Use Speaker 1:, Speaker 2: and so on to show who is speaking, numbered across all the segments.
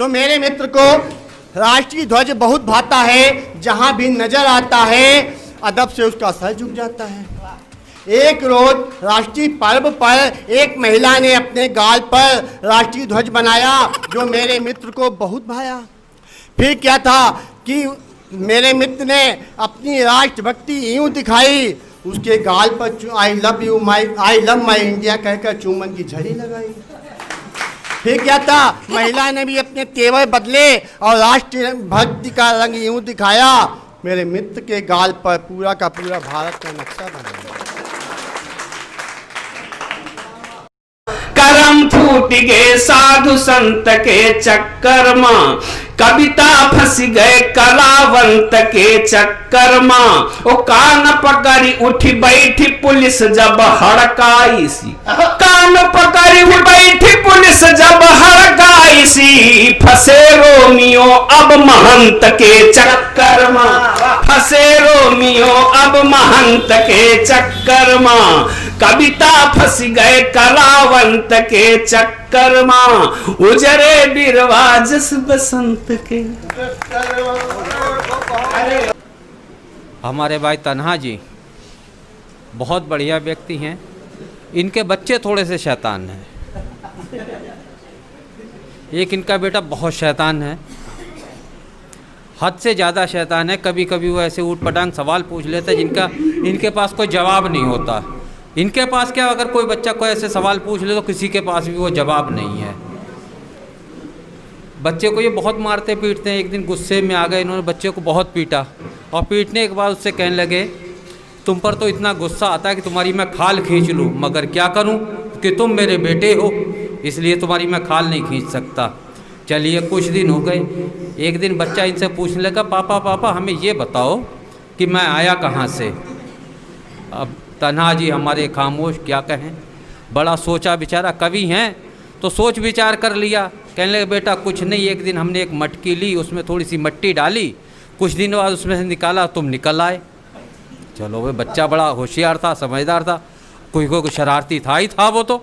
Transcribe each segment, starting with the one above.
Speaker 1: तो मेरे मित्र को राष्ट्रीय ध्वज बहुत भाता है, जहां भी नजर आता है अदब से उसका सर झुक जाता है। एक रोज राष्ट्रीय पर्व पर एक महिला ने अपने गाल पर राष्ट्रीय ध्वज बनाया, जो मेरे मित्र को बहुत भाया। फिर क्या था कि मेरे मित्र ने अपनी राष्ट्रभक्ति यूं दिखाई, उसके गाल पर आई लव माई इंडिया कहकर चुम्बन की झड़ी लगाई। फिर क्या था, महिला ने भी अपने तेवर बदले और राष्ट्रीय भक्ति का रंग यूं दिखाया, मेरे मित्र के गाल पर पूरा का पूरा भारत का नक्शा बना।
Speaker 2: करम फूट गए साधु संत के चक्कर में, कविता फंस गए कलावंत के चक्कर में। ओ कान पकड़ी उठी बैठी पुलिस जब हड़काई सी, कान पकड़ी उठी बैठी पुलिस जब हड़काई सी। फंसे रोमियो अब महंत के चक्कर में, फंसे रोमियो अब महंत के चक्कर में। कविता फंस गए कलावंत के चक्कर में, उजरे बिरवाज बसंत के।
Speaker 3: हमारे भाई तन्हा जी बहुत बढ़िया व्यक्ति हैं। इनके बच्चे थोड़े से शैतान हैं। एक इनका बेटा बहुत शैतान है, हद से ज़्यादा शैतान है। कभी कभी वो ऐसे ऊट पटांग सवाल पूछ लेता है जिनका इनके पास कोई जवाब नहीं होता। इनके पास क्या, अगर कोई बच्चा कोई ऐसे सवाल पूछ ले तो किसी के पास भी वो जवाब नहीं है। बच्चे को ये बहुत मारते पीटते हैं। एक दिन गुस्से में आ गए, इन्होंने बच्चे को बहुत पीटा और पीटने के बाद उससे कहने लगे, तुम पर तो इतना गुस्सा आता है कि तुम्हारी मैं खाल खींच लूँ, मगर क्या करूँ कि तुम मेरे बेटे हो, इसलिए तुम्हारी मैं खाल नहीं खींच सकता। चलिए कुछ दिन हो गए, एक दिन बच्चा इनसे पूछने लगा, पापा पापा हमें ये बताओ कि मैं आया कहाँ से। अब तन्हा जी हमारे खामोश, क्या कहें, बड़ा सोचा, बेचारा कवि हैं तो सोच विचार कर लिया। कहने लगे, बेटा कुछ नहीं, एक दिन हमने एक मटकी ली, उसमें थोड़ी सी मिट्टी डाली, कुछ दिन बाद उसमें से निकाला, तुम निकल आए। चलो भाई, बच्चा बड़ा होशियार था, समझदार था, कोई शरारती था ही था वो तो।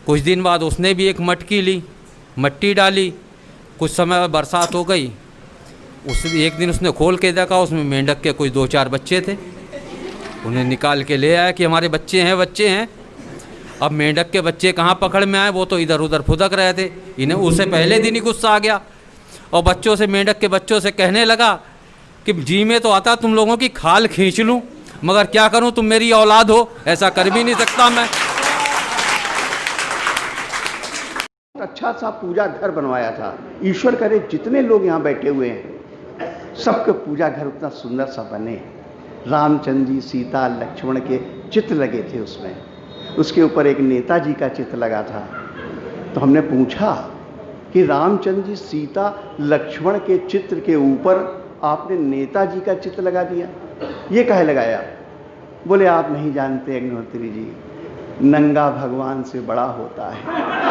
Speaker 3: कुछ दिन बाद उसने भी एक मटकी ली, मिट्टी डाली, कुछ समय बरसात हो गई। एक दिन उसने खोल के देखा, उसमें मेंढक के कुछ 2-4 बच्चे थे। उन्हें निकाल के ले आया कि हमारे बच्चे हैं। अब मेंढक के बच्चे कहाँ पकड़ में आए, वो तो इधर उधर फुदक रहे थे। इन्हें उससे पहले दिन ही गुस्सा आ गया और बच्चों से, मेंढक के बच्चों से कहने लगा कि जी में तो आता तुम लोगों की खाल खींच लूँ, मगर क्या करूँ, तुम मेरी औलाद हो, ऐसा कर भी नहीं सकता मैं।
Speaker 4: अच्छा सा पूजा घर बनवाया था। ईश्वर करे जितने लोग यहाँ बैठे हुए हैं सबके पूजा घर उतना सुंदर सा बने। रामचंद्र जी, सीता, लक्ष्मण के चित्र लगे थे उसमें, उसके ऊपर एक नेताजी का चित्र लगा था। तो हमने पूछा कि रामचंद्र जी, सीता, लक्ष्मण के चित्र के ऊपर आपने नेताजी का चित्र लगा दिया, ये काहे लगाया? बोले आप नहीं जानते अग्निहोत्री जी, नंगा भगवान से बड़ा होता है।